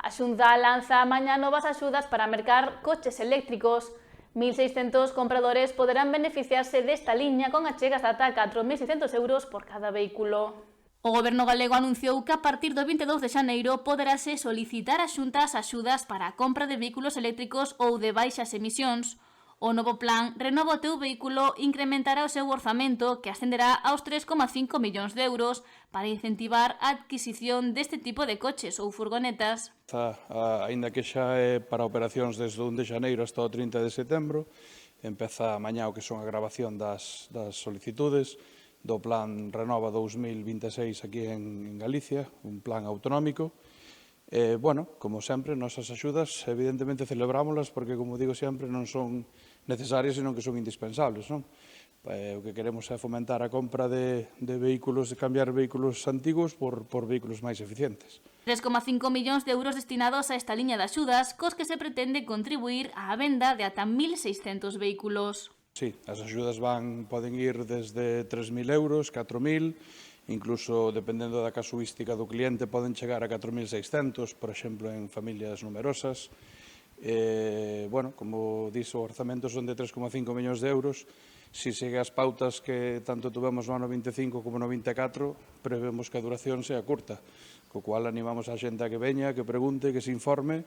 A Xunta lanza mañá novas axudas para mercar coches eléctricos. 1.600 compradores poderán beneficiarse desta liña con achegas de ata 4.600 euros por cada vehículo. O Goberno galego anunciou que a partir do 22 de xaneiro poderase solicitar a Xunta as axudas para a compra de vehículos eléctricos ou de baixas emisións. O novo plan Renova o teu vehículo incrementará o seu orzamento, que ascenderá aos 3,5 millóns de euros para incentivar a adquisición deste tipo de coches ou furgonetas. Aínda que xa é para operacións desde o 1 de xaneiro hasta o 30 de setembro, empeza mañá o que son a grabación das solicitudes do Plan Renova 2026 aquí en Galicia, un plan autonómico. Como sempre, nosas axudas, evidentemente, celebrámolas porque, como digo sempre, non son necesarias, senón que son indispensables, non? O que queremos é fomentar a compra de vehículos, de cambiar vehículos antigos por vehículos máis eficientes. 3,5 millóns de euros destinados a esta liña de axudas, cos que se pretende contribuir á venda de ata 1.600 vehículos. Sí, as axudas poden ir desde 3.000 euros, 4.000, incluso, dependendo da casuística do cliente, poden chegar a 4.600, por exemplo, en familias numerosas. Como dixo, o orzamento son de 3,5 millóns de euros. Si segue as pautas que tanto tuvemos no ano 25 como no 24, prevemos que a duración sea curta, co cual animamos a xente a que veña, que pregunte, que se informe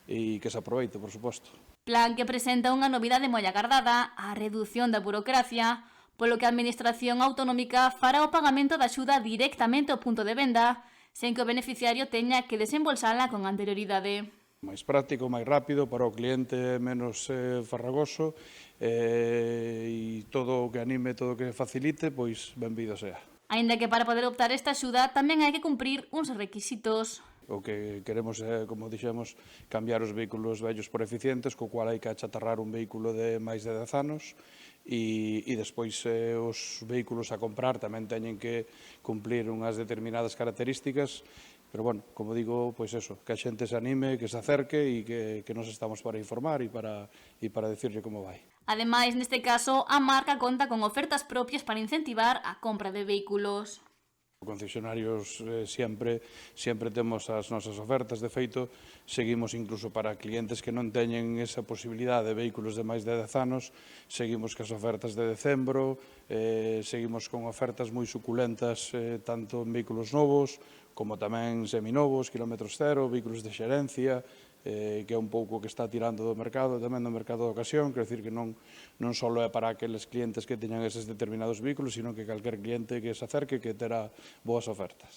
e que se aproveite, por suposto. Plan que presenta unha novidade moi agardada, a redución da burocracia, polo que a Administración Autonómica fará o pagamento da axuda directamente ao punto de venda, sen que o beneficiario teña que desembolsala con anterioridade. Máis práctico, máis rápido, para o cliente menos farragoso e todo o que anime, todo o que facilite, pois benvido sea. Aínda que para poder optar esta axuda tamén hai que cumprir uns requisitos. O que queremos é, como dixemos, cambiar os vehículos vellos por eficientes, co cual hai que achatarrar un vehículo de máis de 10 anos e despois os vehículos a comprar tamén teñen que cumplir unhas determinadas características, pero, como digo, pois eso, que a xente se anime, que se acerque e que nos estamos para informar e para decirlle como vai. Ademais, neste caso, a marca conta con ofertas propias para incentivar a compra de vehículos. Concesionarios sempre temos as nosas ofertas, de feito, seguimos incluso para clientes que non teñen esa posibilidade de vehículos de máis de 10 anos, seguimos cas ofertas de decembro, seguimos con ofertas moi suculentas tanto en vehículos novos como tamén seminovos, kilómetros cero, vehículos de xerencia, que é un pouco que está tirando do mercado, tamén do mercado de ocasión, quer decir que non só é para aqueles clientes que teñan eses determinados vehículos, sino que calquer cliente que se acerque que terá boas ofertas.